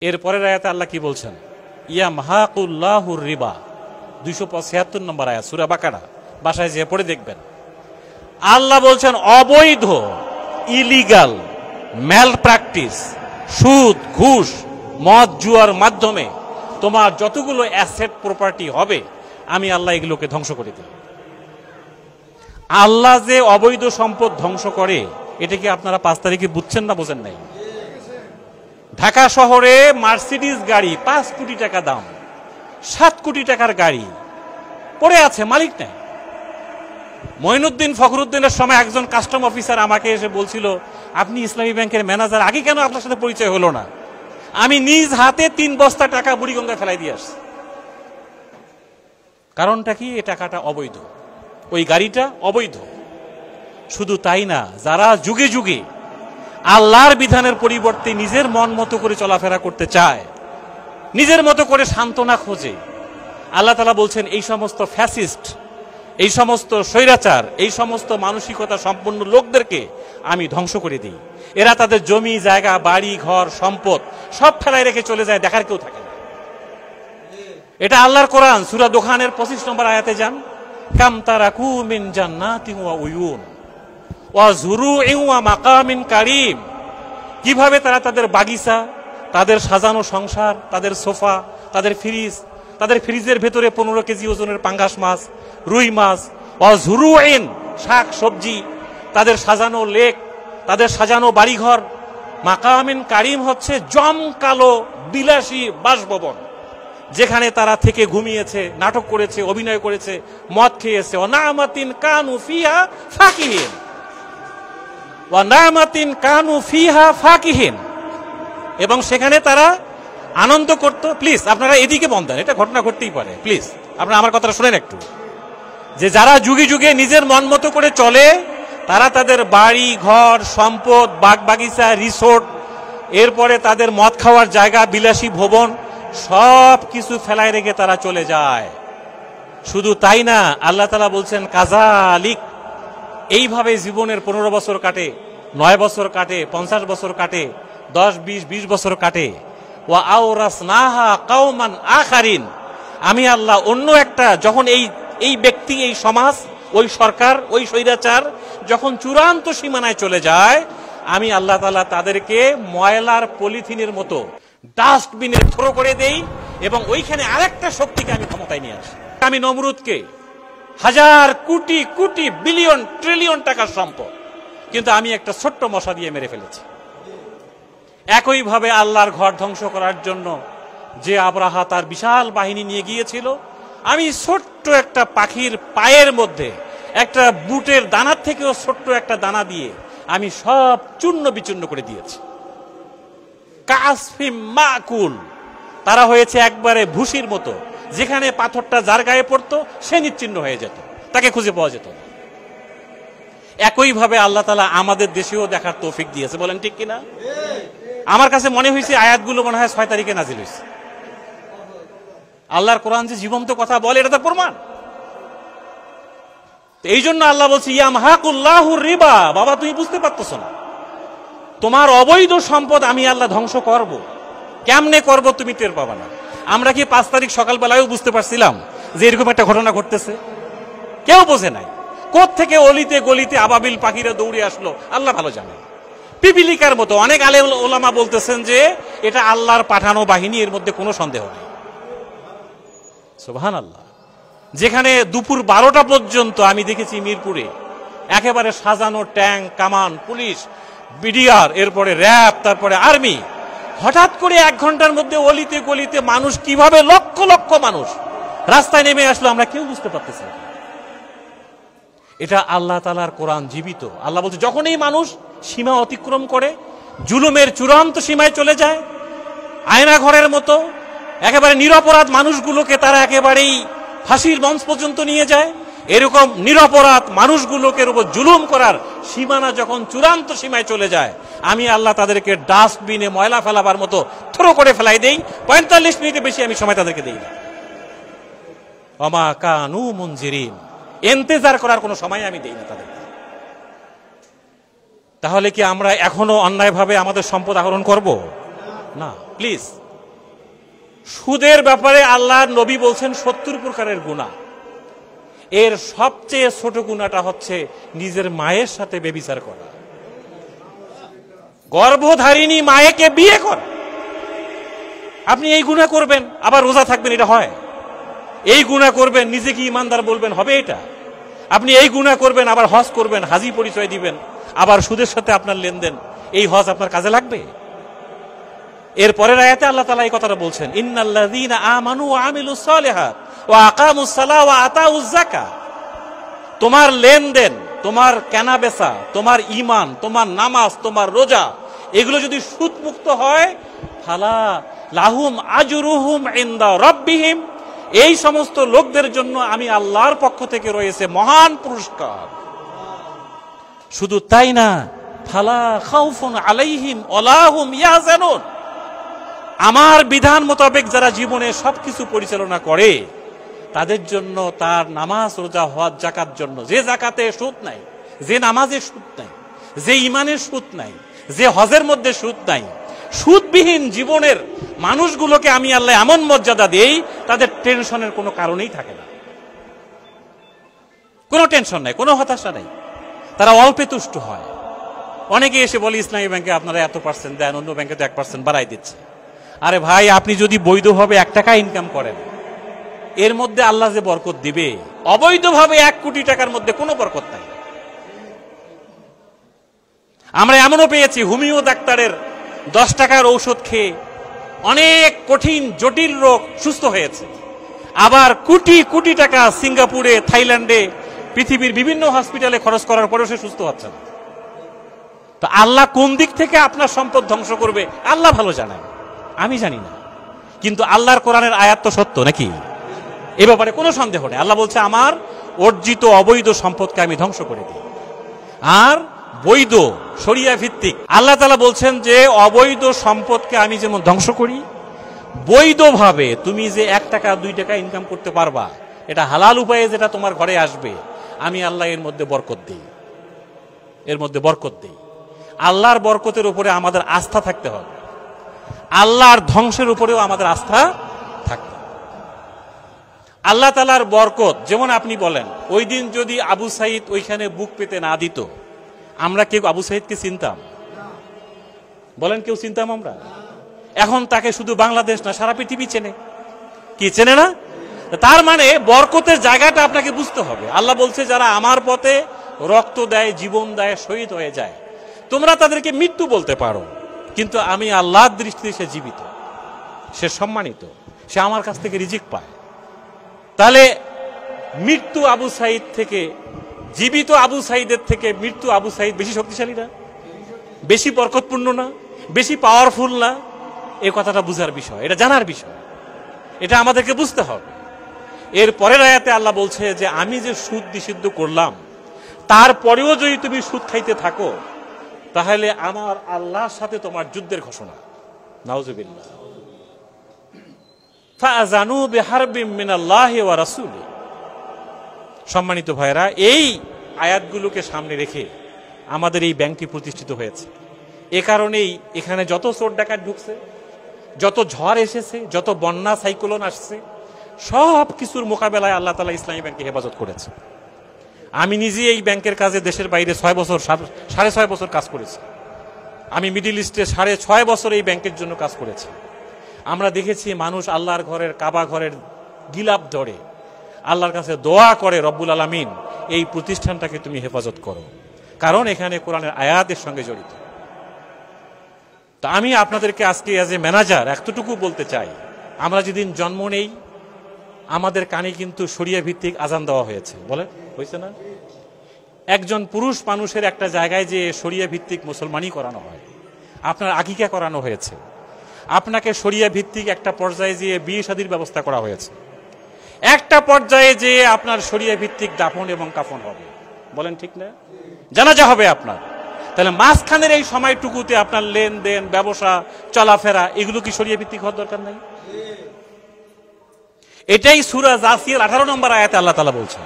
এরপরের আয়াতে আল্লাহ কি বলছেন? ইয়ামহাকুল্লাহুর রিবা, 275 নম্বর আয়াত সূরা বাকারা, বাসায় যেয়ে পড়ে দেখবেন। আল্লাহ বলছেন অবৈধ, ইলিগাল, ম্যাল প্র্যাকটিস, সুদ, ঘুষ, মদ, জুয়ার মাধ্যমে তোমার যতগুলো অ্যাসেট প্রপার্টি হবে আমি আল্লাহ এগুলোকে ধ্বংস করে দিই। আল্লাহ যে অবৈধ সম্পদ ধ্বংস করে এটা কি আপনারা 5 তারিখে বুঝছেন না বোঝেন নাই? ঢাকা শহরে মার্সিডিজ গাড়ি 5 কোটি টাকা দাম, 7 কোটি টাকার গাড়ি পড়ে আছে, মালিক নেই। মঈনুদ্দিন ফখরুদ্দিনের সময় একজন কাস্টম অফিসার আমাকে এসে বলছিল, আপনি ইসলামী ব্যাংকের ম্যানেজার, আগে কেন আপনার সাথে পরিচয় হলো না? আমি নিজ হাতে 3 বস্তা টাকা বুড়িগঙ্গায় ফেলাই দিয়ে আসছি। কারণটা কি? এই টাকাটা অবৈধ, ওই গাড়িটা অবৈধ। শুধু তাই না, যারা যুগে যুগে আল্লাহর বিধানের পরিবর্তে নিজের মন মতো করে চলাফেরা করতে চায়, নিজের মতো করে সান্ত্বনা খোঁজে, আল্লাহ তাআলা বলছেন এই সমস্ত ফ্যাসিস্ট, এই সমস্ত স্বৈরাচার, এই সমস্ত মানসিকতা সম্পন্ন লোকদেরকে আমি ধ্বংস করে দিই। এরা তাদের জমি জায়গা, বাড়ি ঘর, সম্পদ সব ফেলায় রেখে চলে যায়, দেখার কেউ থাকে না। এটা আল্লাহর কোরআন, সূরা দোখানের 25 নম্বর আয়াতে যান। কাম তারাকু মিন জান্নাতিন ওয়া উয়ুন ওয়া যুরুইন ওয়া মাকামিন কারীম, কিভাবে তারা তাদের বাগিচা, তাদের সাজানো সংসার, তাদের সোফা, তাদের ফ্রিজ, তাদের ফ্রিজের ভেতরে 15 কেজি ওজনের পাঙ্গাস মাছ, রুই মাছ, ওয়া যুরুইন, শাক সবজি, তাদের সাজানো লেক, তাদের সাজানো বাড়িঘর। মাকামিন কারীম হচ্ছে জমকালো বিলাসী বাসভবন, যেখানে তারা থেকে ঘুমিয়েছে, নাটক করেছে, অভিনয় করেছে, মদ খেয়েছে। ওয়ানামাতিন কানু ফিহা ফাকিহিন, ওয়ানামাতিন কানু ফিহা ফাকিহিন, এবং সেখানে তারা আনন্দ করত। প্লিজ আপনারা এদিকে মন দেন, এটা ঘটনা ঘটতেই পারে, প্লিজ আপনারা আমার কথাটা শুনেন একটু। যে যারা যুগে যুগে নিজের মন মতো করে চলে, তারা তাদের বাড়ি ঘর, সম্পদ, বাগ বাগিচা, রিসোর্ট, এরপরে তাদের মদ খাওয়ার জায়গা, বিলাসী ভবন সব কিছু ফেলায় রেখে তারা চলে যায়। শুধু তাই না, আল্লাহ তাআলা বলছেন কাযালিক, এইভাবে জীবনের 15 বছর কাটে, 9 বছর কাটে, 50 বছর কাটে, 10, 20 বছর কাটে। ওয়া আওরাসনাহা কওমান আখারিন, আমি আল্লাহ অন্য একটা, যখন এই ব্যক্তি, এই সমাজ, ওই সরকার, ওই স্বৈরাচার যখন চূড়ান্ত সীমানায় চলে যায়, আমি আল্লাহ তাআলা তাদেরকে ময়লার পলিথিনের মতো ডাস্টবিনে থ্রো করে দেই, এবং ওইখানে আরেকটা শক্তিকে আমি ক্ষমতায় নিয়ে আসি। আমি নমরুদকে 1000 কোটি কোটি বিলিয়ন ট্রিলিয়ন টাকার সম্পদ, কিন্তু আমি একটা ছোট্ট মশা দিয়ে মেরে ফেলেছি। একইভাবে আল্লাহর ঘর ধ্বংস করার জন্য যে আবরাহা তার বিশাল বাহিনী নিয়ে গিয়েছিল, আমি ছোট্ট একটা পাখির পায়ের মধ্যে একটা বুটের দানার থেকেও ছোট্ট একটা দানা দিয়ে আমি সব চূর্ণ বিচূর্ণ করে দিয়েছি। কাসফিম মাকুল, তারা হয়েছে একবারে ভুসির মতো, যেখানে পাথরটা যার গায়ে পড়তো সে নিশ্চিহ্ন হয়ে যেত, তাকে খুঁজে পাওয়া যেত না। একইভাবে আল্লাহ তাআলা আমাদের দেশেও দেখার তৌফিক দিয়েছে, বলেন ঠিক কিনা? আমার কাছে মনে হয়েছে আয়াতগুলো মনে হয় 6 তারিখে নাজিল হয়েছে। আল্লাহর কোরআন যে জীবন্ত কথা বলে, এটা তো প্রমাণ। এই জন্য আল্লাহ বলছে ইয়ামহাকুল্লাহুর রিবা। বাবা, তুমি বুঝতে পারতেছ না, তোমার অবৈধ সম্পদ আমি আল্লাহ ধ্বংস করব। কেমনে করব তুমি টের পাবা না। আমরা কি 5 তারিখ সকালবেলায়ও বুঝতে পারছিলাম যে এরকম একটা ঘটনা ঘটতেছে? কেউ বোঝে নাই। কোত্থেকে অলিতে গলিতে আবাবিল পাখিরা দৌড়ে আসলো আল্লাহ ভালো জানে। পিপিলিকার মতো অনেক আলেম ওলামা বলতেছেন যে এটা আল্লাহর পাঠানো বাহিনী, এর মধ্যে কোনো সন্দেহ নেই। সুবহানাল্লাহ। যেখানে দুপুর 12টা পর্যন্ত আমি দেখেছি মিরপুরে একেবারে সাজানো ট্যাঙ্ক, কামান, পুলিশ, বিডিআর, এরপরে র্যাব, তারপরে আর্মি, হঠাৎ করে 1 ঘন্টার মধ্যে অলিতে গলিতে মানুষ কিভাবে লক্ষ লক্ষ মানুষ রাস্তায় নেমে আসলো আমরা কেউ বুঝতে পারতেছি না। এটা আল্লাহ তাআলার কোরআন জীবিত। আল্লাহ বলছে যখন এই মানুষ সীমা অতিক্রম করে, জুলুমের চূড়ান্ত সীমায় চলে যায়, আয়না ঘরের মতো একেবারে নিরপরাধ মানুষগুলোকে তারা একেবারেই ফাঁসির মঞ্চ পর্যন্ত নিয়ে যায়, এরকম নিরপরাধ মানুষগুলোকে উপর জুলুম করার সীমানা যখন চূড়ান্ত সীমায় চলে যায়, আমি আল্লাহ তাদেরকে ডাস্টবিনে ময়লা ফেলাবার মতো থ্রো করে ফেলাই দেই। 45 মিনিটের বেশি আমি সময় তাদেরকে দেই না। ওমা কানু মুনজিরিন, ইন্তেজার করার কোনো সময় আমি দেই না তাদেরকে। তাহলে কি আমরা এখনো অন্যায়ভাবে আমাদের সম্পদ আহরণ করব? না, প্লিজ সুদের ব্যাপারে আল্লাহর নবী বলছেন 70 প্রকারের গুনাহ। এর সবচেয়ে ছোট গুনাহটা হচ্ছে নিজের মায়ের সাথে ব্যভিচার করা, গর্ভধারিণী মায়েকে বিয়ে করা। আপনি এই গুনাহ করবেন আবার রোজা থাকবেন, এটা হয়? এই গুনাহ করবেন নিজেকে ইমানদার বলবেন, হবে এটা? আপনি এই গুনাহ করবেন আবার হজ করবেন, হাজি পরিচয় দিবেন, আবার সুদের সাথে আপনার লেনদেন, এই হজ আপনার কাজে লাগবে? এর পরের আয়াতে আল্লাহ তাআলা এই কথাটা বলছেন, ইন্নাল্লাযীনা আমানু ওয়া আমিলুস সালিহাত ওয়া আকামুস সালাহ ওয়া আতাউজ যাকাত। তোমার লেনদেন, তোমার কেনাবেচা, তোমার ঈমান, তোমার নামাজ, তোমার রোজা, এগুলো যদি সুদমুক্ত হয়, ফালা লাহুম আজরুহুম ইনদা রাব্বিহিম, এই সমস্ত লোকদের জন্য আমি আল্লাহর পক্ষ থেকে রয়েছে মহান পুরস্কার। শুধু তাই না, ফালা খাউফুন আলাইহিম ওয়ালা হুম ইয়াহজানুন, আমার বিধান মোতাবেক যারা জীবনে সবকিছু পরিচালনা করে তাদের জন্য, তার নামাজ রোজা হজ যাকাত জন্য, যে যাকাতে সুদ নাই, যে নামাজে সুদ নাই, যে ইমানের সুদ নাই, যে হজের মধ্যে সুদ নাই, সুদবিহীন জীবনের মানুষগুলোকে আমি আল্লাহ এমন মর্যাদা দেই, তাদের টেনশনের কোনো কারণেই থাকে না, কোনো টেনশন নাই, কোনো হতাশা নাই, তারা অল্পে তুষ্ট হয়। অনেকে এসে বলে ইসলামী ব্যাংকে আপনারা এত পার্সেন্ট দেন, অন্য ব্যাংকে তো 1% বাড়াই দিচ্ছে। আরে ভাই, আপনি যদি বৈধভাবে 1 টাকা ইনকাম করেন, এর মধ্যে আল্লাহ যে বরকত দিবে, অবৈধভাবে 1 কোটি টাকার মধ্যে কোনো বরকত নাই। আমরা এমনও পেয়েছি হোমিও ডাক্তারের 10 টাকার ঔষধ খেয়ে অনেক কঠিন জটিল রোগ সুস্থ হয়েছে, আবার কোটি কোটি টাকা সিঙ্গাপুরে, থাইল্যান্ডে, পৃথিবীর বিভিন্ন হসপিটালে খরচ করার পরেও সে সুস্থ হচ্ছে না। তো আল্লাহ কোন দিক থেকে আপনার সম্পদ ধ্বংস করবে আল্লাহ ভালো জানেন, আমি জানি না। কিন্তু আল্লাহর কোরআনের আয়াত তো সত্য নাকি? এ ব্যাপারে কোনো সন্দেহ নেই। আল্লাহ বলছে, আমার অর্জিত অবৈধ সম্পদকে আমি ধ্বংস করে দিই। আর বৈধ শরিয়া ভিত্তিক আল্লাহ তাআলা বলছেন যে অবৈধ সম্পদকে আমি যেমন ধ্বংস করি, বৈধভাবে তুমি যে 1 টাকা 2 টাকা ইনকাম করতে পারবা, এটা হালাল উপায়ে যেটা তোমার ঘরে আসবে, আমি আল্লাহ এর মধ্যে বরকত দিই, এর মধ্যে বরকত দিই। আল্লাহর বরকতের উপরে আমাদের আস্থা থাকতে হবে, আল্লাহর ধ্বংসের উপরেও আমাদের আস্থা থাকতে হবে। আল্লাহ তাআলার বরকত, যেমন আপনি বলেন, ওই দিন যদি আবু সাঈদ ওইখানে বুক পেতে না দিত, আমরা কেউ আবু সাঈদকে চিনতাম? বলেন, কেউ চিনতাম আমরা? এখন তাকে শুধু বাংলাদেশ না, সারা পৃথিবী চেনে। কি চেনে না? তার মানে বরকতের জায়গাটা আপনাকে বুঝতে হবে। আল্লাহ বলছে, যারা আমার পথে রক্ত দেয়, জীবন দেয়, শহীদ হয়ে যায়, তোমরা তাদেরকে মৃত্যু বলতে পারো, কিন্তু আমি আল্লাহর দৃষ্টিতে সে জীবিত, সে সম্মানিত, সে আমার কাছ থেকে রিজিক পায়। তাহলে মৃত্যু আবু সাঈদ থেকে, জীবিত আবু সাঈদের থেকে মৃত্যু আবু সাঈদ বেশি শক্তিশালী না? বেশি বরকতপূর্ণ না? বেশি পাওয়ারফুল না? এই কথাটা বুঝার বিষয়, এটা জানার বিষয়, এটা আমাদেরকে বুঝতে হবে। এর পরের আয়াতে আল্লাহ বলছে যে আমি যে সুদ নিষিদ্ধ করলাম, তারপরেও যদি তুমি সুদ খাইতে থাকো, তাহলে আমার আল্লাহর সাথে তোমার যুদ্ধের ঘোষণা। নাউজুবিল্লাহ। ফাআযানু বিহারবিম মিনাল্লাহি ওয়া রাসূলি। সম্মানিত ভাইরা, এই আয়াতগুলোকে সামনে রেখে আমাদের এই ব্যাংকটি প্রতিষ্ঠিত হয়েছে। এ কারণেই এখানে যত চোর ডাকাত ঢুকছে, যত ঝড় এসেছে, যত বন্যা সাইক্লোন আসছে, সব কিছুর মোকাবেলায় আল্লাহ তাআলা ইসলামী ব্যাংককে হেফাজত করেছে। আমি নিজে এই ব্যাংকের কাজে দেশের বাইরে 6 বছর, 6.5 বছর কাজ করেছি। আমি মিডিল ইস্টে 6.5 বছর এই ব্যাংকের জন্য কাজ করেছি। আমরা দেখেছি মানুষ আল্লাহর ঘরের, কাবা ঘরের গিলাপ ধরে আল্লাহর কাছে দোয়া করে, রব্বুল আলামিন এই প্রতিষ্ঠানটাকে তুমি হেফাজত করো, কারণ এখানে কোরআনের আয়াতের সঙ্গে জড়িত। তা আমি আপনাদেরকে আজকে অ্যাজ এ ম্যানেজার এতটুকু বলতে চাই, আমরা যেদিন জন্ম নেই আমাদের কানে কিন্তু শরিয়া ভিত্তিক আজান দেওয়া হয়েছে, বলে হয়েছে না? একজন পুরুষ মানুষের একটা জায়গায় যে শরিয়া ভিত্তিক মুসলমানি করানো হয়, আপনার আকিকা করানো হয়েছে, আপনাকে শরিয়া ভিত্তিক একটা পর্যায়ে যেয়ে বিয়ে শাদীর ব্যবস্থা করা হয়েছে, একটা পর্যায়ে যে আপনার শরিয়া ভিত্তিক দাফন এবং কাফন হবে, বলেন ঠিক না? জানাজা হবে আপনার। তাহলে মাঝখানের এই সময়টুকুতে আপনার লেনদেন, ব্যবসা, চলাফেরা, এগুলো কি শরিয়া ভিত্তিক হওয়ার দরকার নাই? এটাই সূরা জাসিয়ার 18 নম্বর আয়াতে আল্লাহ তাআলা বলছেন।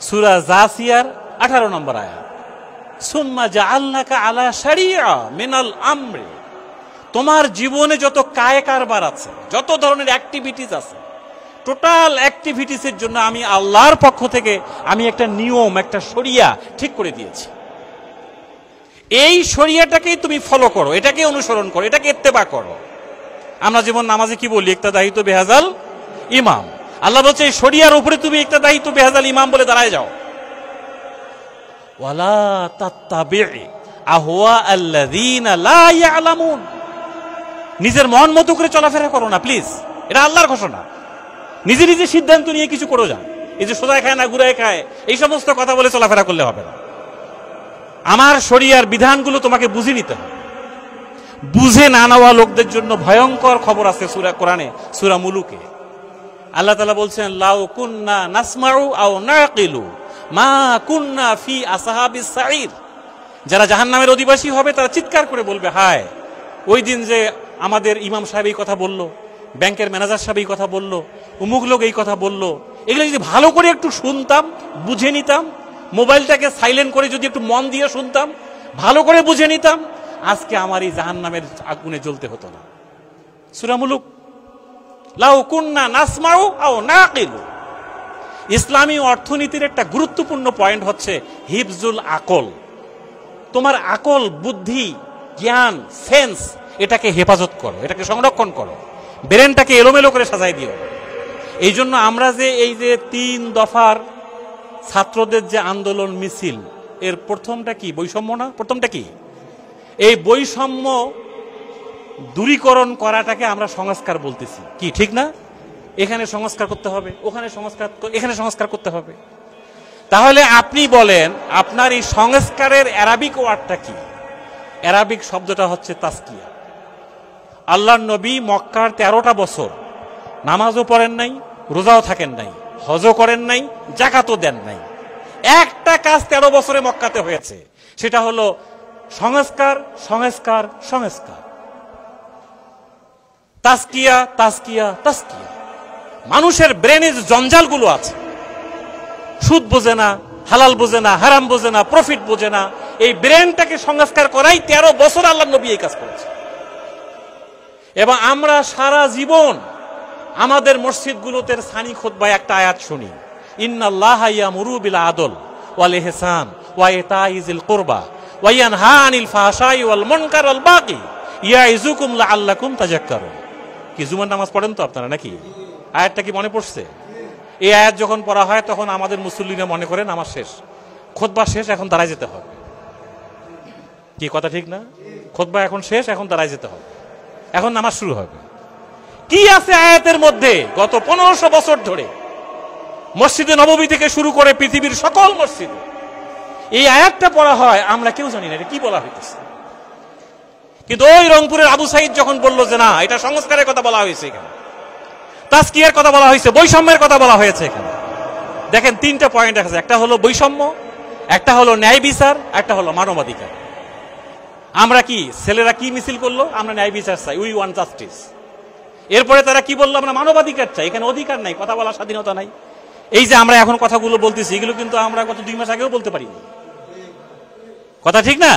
সূরা জাসিয়ার 18 নম্বর আয়াত, সুম্মা জাআলনাকা আলা শারিয়া মিনাল আমরি, তোমার জীবনে যত কায় কারবার আছে, যত ধরনের অ্যাক্টিভিটিস আছে, টোটাল অ্যাক্টিভিটিসের জন্য আমি আল্লাহর পক্ষ থেকে আমি একটা নিয়ম, একটা শরিয়া ঠিক করে দিয়েছি। এই শরিয়াটাকেই তুমি ফলো করো, এটাকে অনুসরণ করো, এটাকে ইত্তেবা করো। আমরা যেমন নামাজে কি বলি, ইক্তাদাইত বিহাযাল ইমাম। আল্লাহ বলছে এই শরিয়ার উপরে তুমি ইক্তাদাইত বিহাযাল ইমাম বলে দাঁড়ায় যাও। ওয়ালা তাত্তাবি' আহওয়া আল্লাযীনা লা ইয়ালামুন। নিজের মন মতো করে চলাফেরা করো না প্লিজ, এটা আল্লাহর ঘোষণা। নিজে নিজে সিদ্ধান্ত নিয়ে কিছু করো যা। এই যে সোজায় খায় না ঘুরায় খায় এই সমস্ত কথা বলে চলাফেরা করলে হবে না। আমার শরিয়ার বিধানগুলো তোমাকে বুঝে নিতে হবে। বুঝে না নেওয়া লোকদের জন্য ভয়ঙ্কর খবর আছে সূরা কোরআনে, সূরা মুলুকে। আল্লাহ তাআলা বলছেন, লাউ কুন্না নাসমাউ আও নাকিলু মা কুন্না ফি আসহাবিস সাঈর। যারা জাহান্নামের অধিবাসী হবে তারা চিৎকার করে বলবে, হায় ওই দিন যে আমাদের ইমাম সাহেব এই কথা বলল, ব্যাংকের ম্যানেজার সাহেব এই কথা বলল, অমুক লোক এই কথা বলল, এগুলো যদি ভালো করে একটু শুনতাম, বুঝে নিতাম, মোবাইলটাকে সাইলেন্ট করে যদি একটু মন দিয়ে শুনতাম, ভালো করে বুঝে নিতাম, আজকে আমার এই জাহান্নামের আগুনে জ্বলতে হতো না। সূরা মুলুক, লাউ কুন্না নাসমাউ আও নাকিলু। ইসলামী অর্থনীতির একটা গুরুত্বপূর্ণ পয়েন্ট হচ্ছে হিফজুল আকল। তোমার আকল, বুদ্ধি, জ্ঞান, সেন্স, এটাকে হেফাজত করো, এটাকে সংরক্ষণ করো, ব্রেনটাকে এলোমেলো করে সাজাই দিও। এই জন্য আমরা যে এই যে 3 দফার ছাত্রদের যে আন্দোলন মিছিল, এর প্রথমটা কি? বৈষম্য না? প্রথমটা কি? এই বৈষম্য দূরীকরণ করাটাকে আমরা সংস্কার বলতেছি, কি ঠিক না? এখানে সংস্কার করতে হবে, ওখানে সংস্কার, এখানে সংস্কার করতে হবে। তাহলে আপনি বলেন আপনার এই সংস্কারের অ্যারাবিক ওয়ার্ডটা কি? অ্যারাবিক শব্দটা হচ্ছে তাসকিয়া। আল্লাহর নবী মক্কার 13টা বছর নামাজও পড়েন নাই, রোজাও থাকেন নাই, হজও করেন নাই, যাকাতও দেন নাই। একটা কাজ 13 বছরে মক্কাতে হয়েছে, সেটা হলো সংস্কার, সংস্কার, সংস্কার, তাসকিয়া, তাসকিয়া, তাসকিয়া। মানুষের ব্রেনে যে জঞ্জালগুলো আছে, সুদ বোঝে না, হালাল বোঝে না, হারাম বোঝে না, প্রফিট বোঝে না, এই ব্রেনটাকে সংস্কার করাই 13 বছর আল্লাহর নবী এই কাজ করেছে। এবং আমরা সারা জীবন আমাদের মসজিদগুলোতে সানি খুতবায় একটা আয়াত শুনি, ইন্নাল্লাহা ইয়ামুরু বিল আদল ওয়াল ইহসান ওয়া ইতাইজিল কুরবা ওয়া ইয়ানহা আনিল ফাহশাই ওয়াল মুনকার ওয়াল বাগি ইয়াইজুকুম লাআল্লাকুম তাযাক্কারুন। কি জুমার নামাজ পড়েন তো আপনারা নাকি? আয়াতটা কি মনে পড়ছে? এই আয়াত যখন পড়া হয় তখন আমাদের মুসল্লিরা মনে করেন নামাজ শেষ, খুতবা শেষ, এখন দাঁড়ায় যেতে হবে। কি কথা ঠিক না? খুতবা এখন শেষ, এখন দাঁড়ায় যেতে হবে, এখন নামাজ শুরু হবে। কি আছে আয়াতের মধ্যে? গত 1500 বছর ধরে মসজিদে নববী থেকে শুরু করে পৃথিবীর সকল মসজিদে এই আয়াতটা পড়া হয়, আমরা কেউ জানি না এটা কি বলা হইতেছে। কিন্তু ওই রংপুরের আবু সাইদ যখন বলল যে না, এটা সংস্কারের কথা বলা হয়েছে, এখানে তাসকিয়ার কথা বলা হয়েছে, বৈষম্যের কথা বলা হয়েছে, এখানে দেখেন 3টা পয়েন্ট আছে। একটা হলো বৈষম্য, একটা হলো ন্যায় বিচার, একটা হলো মানবাধিকার। আমরা কি, ছেলেরা কি মিছিল করলো? আমরা ন্যায় বিচার চাই, উই ওয়ান্ট জাস্টিস। এরপরে তারা কি বললো? আমরা মানবাধিকার চাই। এখানে অধিকার নাই, কথা বলার স্বাধীনতা নাই। এই যে আমরা এখন কথাগুলো বলতেছি, এগুলো কিন্তু আমরা গত 2 মাস আগেও বলতে পারিনি, কথা ঠিক না?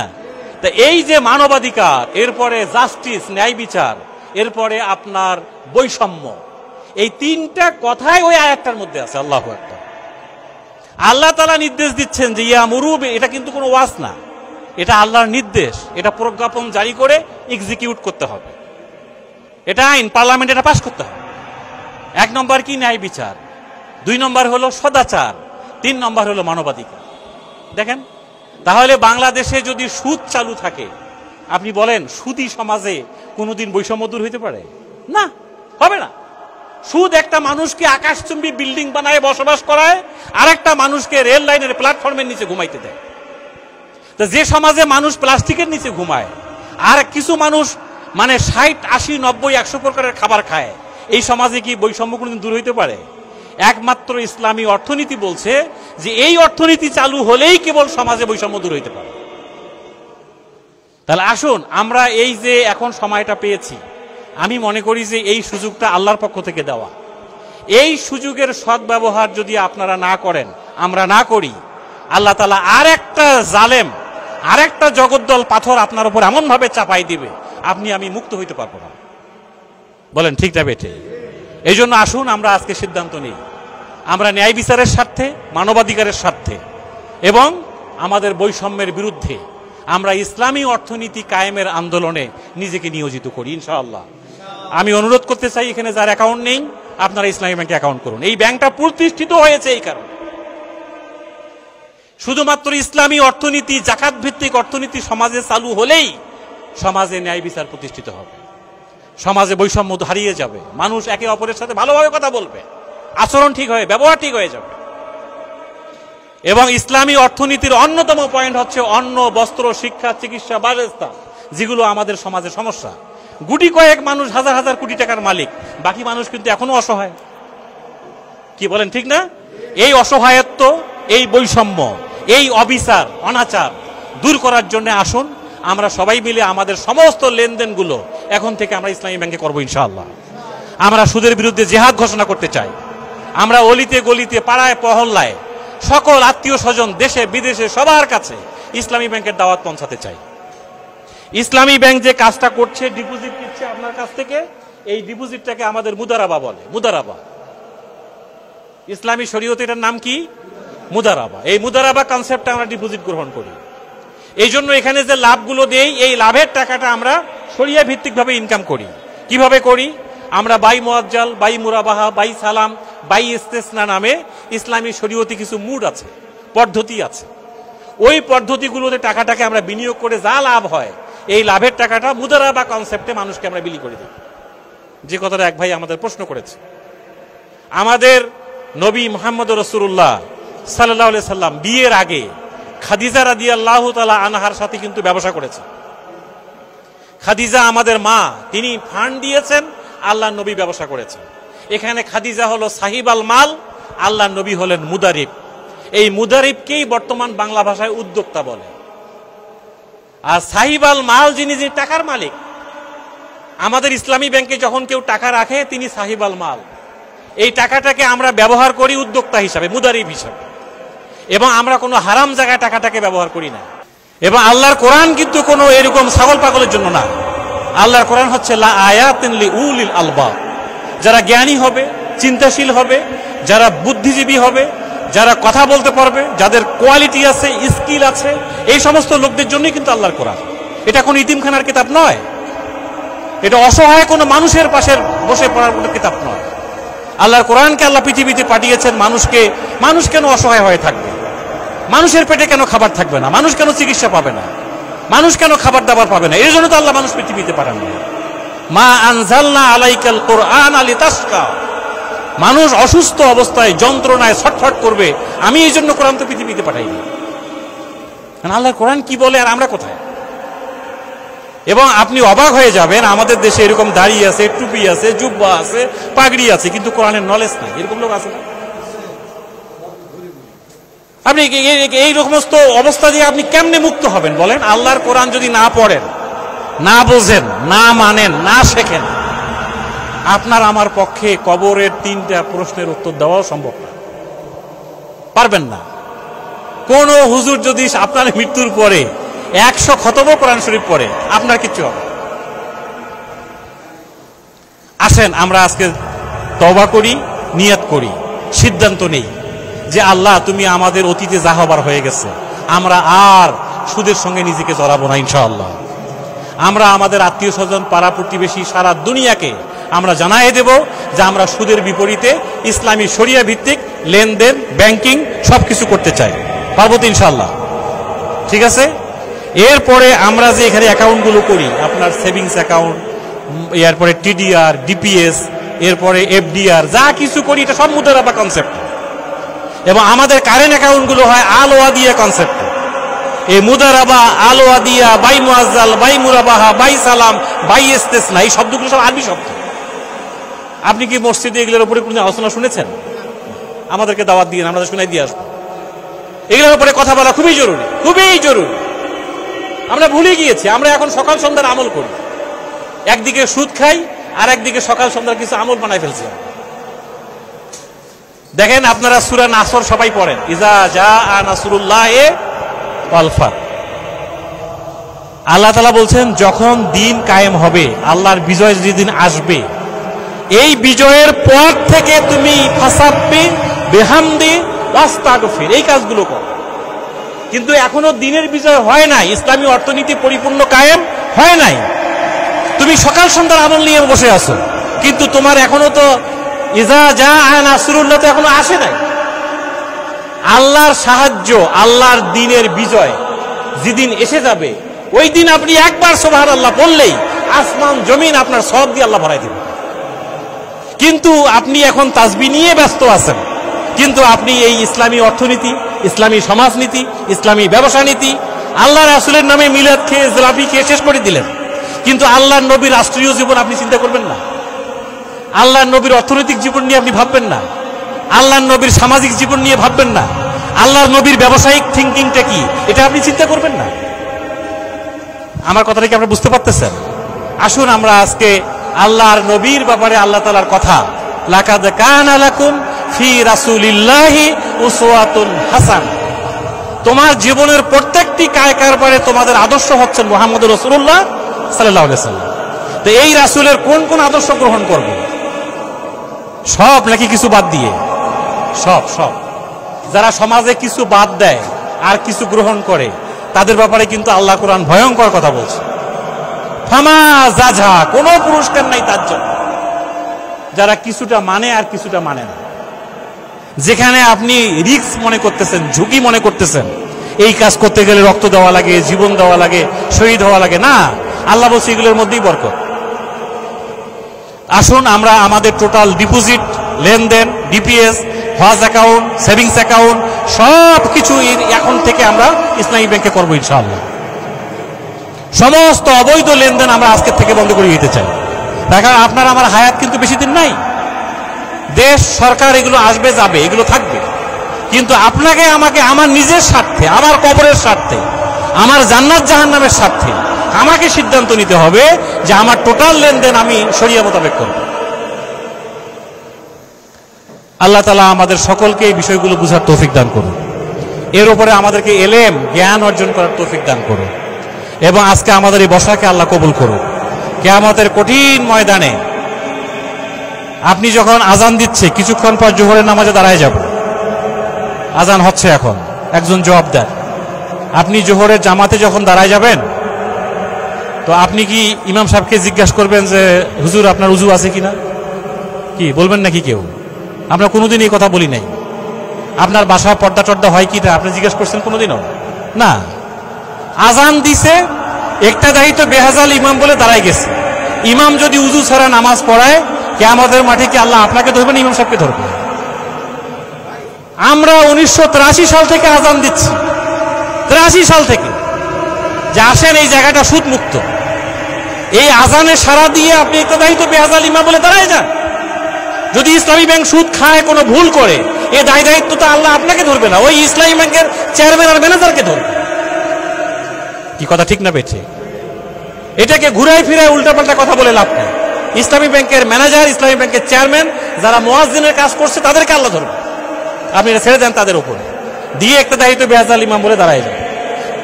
তা এই যে মানবাধিকার, এরপরে জাস্টিস, ন্যায় বিচার, এরপরে আপনার বৈষম্য, এই 3টা কথাই ওই আয়াতটার মধ্যে আছে। আল্লাহু আকবার। আল্লাহ তাআলা নির্দেশ দিচ্ছেন যে ইয়ামুরু, এটা কিন্তু কোনো ওয়াজ না, এটা আল্লাহর নির্দেশ, এটা প্রজ্ঞাপন জারি করে এক্সিকিউট করতে হবে, এটা আইন, পার্লামেন্ট এটা পাস করতে হবে। 1 নম্বর কি? ন্যায় বিচার। 2 নম্বর হলো সদাচার। 3 নম্বর হলো মানবাধিকার। দেখেন, তাহলে বাংলাদেশে যদি সুদ চালু থাকে, আপনি বলেন সুদী সমাজে কোনোদিন বৈষম্য দূর হইতে পারে? না, হবে না। সুদ একটা মানুষকে আকাশচুম্বী বিল্ডিং বানায় বসবাস করায়, আর একটা মানুষকে রেল লাইনের প্ল্যাটফর্মের নিচে ঘুমাইতে দেয়। তো যে সমাজে মানুষ প্লাস্টিকের নিচে ঘুমায়, আর কিছু মানুষ মানে 60, 80, 90, 100 প্রকারের খাবার খায়, এই সমাজে কি বৈষম্য কোনোদিন দূর হইতে পারে? একমাত্র ইসলামী অর্থনীতি বলছে যে এই অর্থনীতি চালু হলেই কেবল সমাজে বৈষম্য দূর হইতে পারে। তাহলে আসুন আমরা এই যে এখন সময়টা পেয়েছি, আমি মনে করি যে এই সুযোগটা আল্লাহর পক্ষ থেকে দেওয়া। এই সুযোগের সদ্ব্যবহার যদি আপনারা না করেন, আমরা না করি, আল্লাহ তাআলা আর একটা জালেম, আর একটা জগদ্দল পাথর আপনার উপর এমন ভাবে চাপাই দিবে, আপনি আমি মুক্ত হইতে পারবো না। বলেন ঠিক না বেঠে? এই জন্য আসুন আমরা আজকে সিদ্ধান্ত নিই, আমরা ন্যায় বিচারের স্বার্থে, মানবাধিকারের স্বার্থে এবং আমাদের বৈষম্যের বিরুদ্ধে আমরা ইসলামী অর্থনীতি কায়েমের আন্দোলনে নিজেকে নিয়োজিত করি ইনশাআল্লাহ। আমি অনুরোধ করতে চাই, এখানে যার অ্যাকাউন্ট নেই আপনারা ইসলামী ব্যাংকে অ্যাকাউন্ট করুন। এই ব্যাংকটা প্রতিষ্ঠিত হয়েছে এই কারণে, শুধুমাত্র ইসলামী অর্থনীতি, জাকাত ভিত্তিক অর্থনীতি সমাজে চালু হলেই সমাজে ন্যায় বিচার প্রতিষ্ঠিত হবে, সমাজে বৈষম্য হারিয়ে যাবে, মানুষ একে অপরের সাথে ভালোভাবে কথা বলবে, আচরণ ঠিক হয়ে, ব্যবহার ঠিক হয়ে যাবে। এবং ইসলামী অর্থনীতির অন্যতম পয়েন্ট হচ্ছে অন্ন, বস্ত্র, শিক্ষা, চিকিৎসা, বাসস্থান, যেগুলো আমাদের সমাজের সমস্যা। গুটি কয়েক মানুষ হাজার হাজার কোটি টাকার মালিক, বাকি মানুষ কিন্তু এখনো অসহায়। কি বলেন ঠিক না? এই অসহায়ত্ব, এই বৈষম্য, এই অবিচার, অনাচার দূর করার জন্য আসুন আমরা সবাই মিলে আমাদের সমস্ত লেনদেনগুলো এখন থেকে আমরা ইসলামী ব্যাংকে করবো ইনশাআল্লাহ। আমরা সুদের বিরুদ্ধে জিহাদ ঘোষণা করতে চাই। আমরা অলিতে গলিতে, পাড়ায় পহল্লায়, সকল আত্মীয় স্বজন, দেশে বিদেশে সবার কাছে ইসলামী ব্যাংকের দাওয়াত পৌঁছাতে চাই। ইসলামী ব্যাংক যে কাজটা করছে, ডিপোজিট নিচ্ছে আপনার কাছ থেকে, এই ডিপোজিটটাকে আমাদের মুদারাবা বলে। মুদারাবা, ইসলামী শরীয়তে এটার নাম কি? মুদারাবা। এই মুদারাবা কনসেপ্টে আমরা ডিপোজিট গ্রহণ করি। এই জন্য এখানে যে লাভগুলো দেই, এই লাভের টাকাটা আমরা শরিয়া ভিত্তিক ভাবে ইনকাম করি। কিভাবে করি? আমরা বাই মুআজ্জাল, বাই মুরাবাহা, বাই সালাম, বাই ইস্তেসনা নামে ইসলামী শরীয়তে কিছু মুড আছে, পদ্ধতি আছে। ওই পদ্ধতিগুলোতে টাকাটাকে আমরা বিনিয়োগ করে যা লাভ হয়, এই লাভের টাকাটা মুদারাবা কনসেপ্টে মানুষকে আমরা বিলি করে দিই। যে কথাটা এক ভাই আমাদের প্রশ্ন করেছে, আমাদের নবী মুহাম্মদ রাসূলুল্লাহ সাল্লাল্লাহু আলাইহি সাল্লাম বিয়ের আগে খাদিজা রাদিয়াল্লাহু তাআলা আনহার সাথে কিন্তু ব্যবসা করেছে। খাদিজা আমাদের মা, তিনি ফান্ড দিয়েছেন, আল্লাহর নবী ব্যবসা করেছেন। এখানে খাদিজা হলো সাহিব আল মাল, আল্লাহর নবী হলেন মুদারিব। এই মুদারিবকেই বর্তমান বাংলা ভাষায় উদ্যোক্তা বলে। আর সাহিব আল মাল যিনি টাকার মালিক, আমাদের ইসলামী ব্যাংকে যখন কেউ টাকা রাখে তিনি সাহিব আল মাল। এই টাকাটাকে আমরা ব্যবহার করি উদ্যোক্তা হিসাবে, মুদারিব হিসাবে, এবং আমরা কোনো হারাম জায়গায় টাকাটাকে ব্যবহার করি না। এবং আল্লাহর কোরআন কিন্তু কোনো এরকম ছাগল পাগলের জন্য না। আল্লাহর কোরআন হচ্ছে লা আয়াতিন লিউলিল আলবাব, যারা জ্ঞানী হবে, চিন্তাশীল হবে, যারা বুদ্ধিজীবী হবে, যারা কথা বলতে পারবে, যাদের কোয়ালিটি আছে, স্কিল আছে, এই সমস্ত লোকদের জন্যই কিন্তু আল্লাহর কোরআন। এটা কোনো ইতিমখানার কিতাব নয়, এটা অসহায় কোনো মানুষের পাশে বসে পড়ার কোনো কিতাব নয়। আল্লাহর কোরআনকে আল্লাহ পৃথিবীতে পাঠিয়েছেন মানুষকে। মানুষ কেন অসহায় হয়ে থাকবে? মানুষের পেটে কেন খাবার থাকবে না? মানুষ কেন চিকিৎসা পাবে না? মানুষ কেন খাবার দাবার পাবে না? এই জন্য তো আল্লাহ মানুষ পৃথিবীতে পাঠান না। মা আনজালনা আলাইকাল কোরআন লিতাশকা, মানুষ অসুস্থ অবস্থায় যন্ত্রণায় ছটফট করবে, আমি এই জন্য কোরআন তো পৃথিবীতে পাঠাইনি। আল্লাহর কোরআন কি বলে আর আমরা কোথায়? এবং আপনি অবাক হয়ে যাবেন, আমাদের দেশে এরকম দাড়ি আছে, টুপি আছে, জুব্বা আছে, পাগড়ি আছে, কিন্তু কোরআনের নলেজ নাই। এরকম লোক আছে না? আপনি এই সমস্ত অবস্থা দিয়ে আপনি কেমনে মুক্ত হবেন বলেন? আল্লাহর কোরআন যদি না পড়েন, না বোঝেন, না মানেন, না শেখেন, আপনার আমার পক্ষে কবরের 3টা প্রশ্নের উত্তর দেওয়াও সম্ভব না, পারবেন না। কোন হুজুর যদি আপনার মৃত্যুর পরে 100 খতমও কোরআন শরীফ পড়ে, আপনার কিচ্ছু হবে। আসেন আমরা আজকে তওবা করি, নিয়ত করি, সিদ্ধান্ত নেই যে আল্লাহ তুমি আমাদের অতীতে যা হবার হয়ে গেছে, আমরা আর সুদের সঙ্গে নিজেকে জড়াবো না ইনশাআল্লাহ। আমরা আমাদের আত্মীয় স্বজন, পাড়া প্রতিবেশী, সারা দুনিয়াকে আমরা জানাই দেব যে আমরা সুদের বিপরীতে ইসলামী শরিয়া ভিত্তিক লেনদেন, ব্যাংকিং সবকিছু করতে চাই। পারবো তো ইনশাআল্লাহ? ঠিক আছে। এরপরে আমরা যে এখানে অ্যাকাউন্টগুলো করি, আপনার সেভিংস অ্যাকাউন্ট, এরপরে টিডিআর, ডিপিএস, এরপরে এফডিআর, যা কিছু করি এটা সব মুদারাবা কনসেপ্ট। এবং আমাদের কারেন্ট অ্যাকাউন্টগুলো হয় আল ওয়াদিয়া কনসেপ্ট। এই মুদারাবা, আল ওয়াদিয়া, বাই মুআজ্জাল, বাই মুরাবাহা, বাই সালাম, বাই ইস্তেসনা, এই শব্দগুলো সব আরবি শব্দ। আপনি কি মসজিদে এগুলোর উপরে কোনো আলোচনা শুনেছেন? আমাদেরকে দাওয়াত দিয়ে আমরা শুনাই দিয়ে আসবো। এগুলোর উপরে কথা বলা খুবই জরুরি, খুবই জরুরি। আমরা ভুলে গিয়েছি, আমরা এখন সকাল সন্ধ্যার আমল করি। একদিকে সুদ খাই, আর একদিকে সকাল সন্ধ্যার কিছু আমল বানাই ফেলছি। দেখেন আপনারা সূরা নাসর সবাই পড়েন, ইজা জাআ নাসরুল্লাহি ওয়াল ফাত। আল্লাহ তাআলা বলছেন যখন দিন কায়েম হবে, আল্লাহর বিজয় যেদিন আসবে, এই বিজয়ের পর থেকে তুমি ফাসাব্বিহ বিহামদি ওয়াস্তাগফির, এই কাজগুলো করো। কিন্তু এখনো দিনের বিজয় হয় নাই, ইসলামী অর্থনীতি পরিপূর্ণ কায়েম হয় নাই। তুমি সকাল সন্ধ্যার আমল নিয়ে বসে আছো, কিন্তু তোমার এখনো তো ইজা জাআ নাসরুল্লাহ তো এখনো আসে নাই। আল্লাহর সাহায্য, আল্লাহর দিনের বিজয় যেদিন এসে যাবে, ওই দিন আপনি একবার সুবহানাল্লাহ বললেই আসমান জমিন আপনার সওয়াব দিয়ে আল্লাহ ভরাই দিবেন। কিন্তু আপনি এখন তাসবিহ নিয়ে ব্যস্ত আছেন, কিন্তু আপনি এই ইসলামী অর্থনীতি, ইসলামী সমাজনীতি, ইসলামী ব্যবসা নীতি, আল্লাহ রাসূলের নামে মিলাদ খেয়ে জিলাপি খেয়ে শেষ করে দিলেন। কিন্তু আল্লাহর নবীর রাষ্ট্রীয় জীবন আপনি চিন্তা করবেন না, আল্লাহর নবীর অর্থনৈতিক জীবন নিয়ে আপনি ভাববেন না, আল্লাহর নবীর সামাজিক জীবন নিয়ে ভাববেন না, আল্লাহর নবীর ব্যবসায়িক থিঙ্কিংটা কি এটা আপনি চিন্তা করবেন না। আমার কথাটা কি আপনারা বুঝতে পারতেছেন? আসুন আমরা আজকে আল্লাহর নবীর ব্যাপারে আল্লাহ তাআলার কথা, লাকাদ কানা লাকুম ফি রাসূলিল্লাহি উসওয়াতুন হাসান, তোমার জীবনের প্রত্যেকটি কারবারে তোমাদের আদর্শ হচ্ছেন মুহাম্মদুর রাসূলুল্লাহ সাল্লাল্লাহু আলাইহি ওয়াসাল্লাম। তো এই রাসূলের কোন কোন আদর্শ গ্রহণ করব? সব নাকি কিছু বাদ দিয়ে? সব সব। যারা সমাজে কিছু বাদ দেয় আর কিছু গ্রহণ করে, তাদের ব্যাপারে কিন্তু আল্লাহ কোরআন ভয়ঙ্কর কথা বলছে। ফামা জাযা, কোনো পুরস্কার নাই তার জন্য যারা কিছুটা মানে আর কিছুটা মানে না। যেখানে আপনি রিস্ক মনে করতেছেন, ঝুঁকি মনে করতেছেন, এই কাজ করতে গেলে রক্ত দেওয়া লাগে, জীবন দেওয়া লাগে, শহীদ হওয়া লাগে, না, আল্লাহ বলছে এগুলোর মধ্যেই বরকত। আসুন আমরা আমাদের টোটাল ডিপোজিট, লেনদেন, ডিপিএস, হজ অ্যাকাউন্ট, সেভিংস অ্যাকাউন্ট সব কিছু এখন থেকে আমরা ইসলামী ব্যাংকে করবো ইনশাআল্লাহ। সমস্ত অবৈধ লেনদেন আমরা আজকের থেকে বন্ধ করে দিতে চাই। দেখা আপনার আমার হায়াত কিন্তু বেশি দিন নাই, দেশ সরকার এগুলো আসবে যাবে, এগুলো থাকবে, কিন্তু আপনাকে আমাকে আমার নিজের স্বার্থে, আমার কবরের স্বার্থে, আমার জান্নাত জাহান্নামের স্বার্থে আমাকে সিদ্ধান্ত নিতে হবে যে আমার টোটাল লেনদেন আমি শরিয়া মোতাবেক করব। আল্লাহ তাআলা আমাদের সকলকে এই বিষয়গুলো বুঝার তৌফিক দান করুন, এর উপরে আমাদেরকে এলেম জ্ঞান অর্জন করার তৌফিক দান করুন, এবং আজকে আমাদের এই বসাকে আল্লাহ কবুল করুন। কিয়ামতের কঠিন ময়দানে আপনি যখন আজান দিচ্ছে, কিছুক্ষণ পর জোহরের নামাজে দাঁড়ায় যাব, আজান হচ্ছে এখন, একজন জবাব দেন, আপনি জোহরের জামাতে যখন দাঁড়ায় যাবেন, তো আপনি কি ইমাম সাহেবকে জিজ্ঞাসা করবেন যে হুজুর আপনার উজু আছে কিনা? কি বলবেন নাকি কেউ? আমরা কোনোদিন এই কথা বলি নাই। আপনার বাসায় পর্দা টর্দা হয় কিনা আপনি জিজ্ঞাসা করছেন কোনোদিনও? না। আজান দিছে, একটা দায়িত্ব বেহাজাল ইমাম বলে দাঁড়ায় গেছে, ইমাম যদি উজু ছাড়া নামাজ পড়ায়, কিয়ামতের মাঠে কি আল্লাহ আপনাকে ধরবেন, ইমাম সাহেবকে ধরবেন? আমরা 1983 সাল থেকে আজান দিচ্ছি, 83 সাল থেকে, যে আসেন এই জায়গাটা সুদ মুক্ত। এই আজানে সারা দিয়ে আপনি একটা দায়িত্ব বেহাজাল ইমাম বলে দাঁড়ায় যান। যদি ইসলামী ব্যাংক সুদ খায়, কোনো ভুল করে, এই দায়িত্ব তো আল্লাহ আপনাকে ধরবে না, ওই ইসলামী ব্যাংকের চেয়ারম্যান আর ম্যানেজারকে ধরবে। কি কথা ঠিক না বেঠে? এটাকে ঘুরাই ফিরায় উল্টাপাল্টা কথা বলে লাভ নেই। ইসলামী ব্যাংকের ম্যানেজার, ইসলামী ব্যাংকের চেয়ারম্যান, যারা মুয়াজ্জিনের কাজ করছে তাদেরকে আল্লাহ ধরবে। আপনি এটা ছেড়ে দেন তাদের উপরে, দিয়ে একটা দায়িত্ব বেহাজাল ইমাম বলে দাঁড়ায় যান।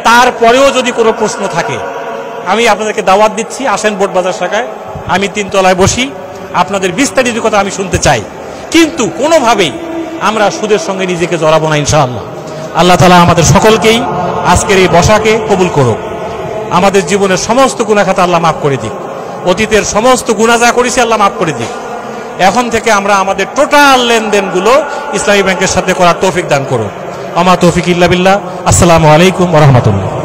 তারপরেও যদি কোনো প্রশ্ন থাকে, আমি আপনাদেরকে দাওয়াত দিচ্ছি, আসেন বোটবাজার শাখায়, আমি 3 তলায় বসি, আপনাদের বিস্তারিত কথা আমি শুনতে চাই, কিন্তু কোনোভাবেই আমরা সুদের সঙ্গে নিজেকে জড়াবো না ইনশাআল্লাহ। আল্লাহ তাআলা আমাদের সকলকেই আজকের এই বসাকে কবুল করুক, আমাদের জীবনের সমস্ত গুনাহ খাতা আল্লাহ মাফ করে দিক, অতীতের সমস্ত গুনাহ যা করেছি আল্লাহ মাফ করে দিক। এখন থেকে আমরা আমাদের টোটাল লেনদেনগুলো ইসলামী ব্যাংকের সাথে করার তৌফিক দান করুন। আমা তৌফিক ইল্লা বিল্লাহ। আসসালামু আলাইকুম ওয়া রাহমাতুল্লাহ।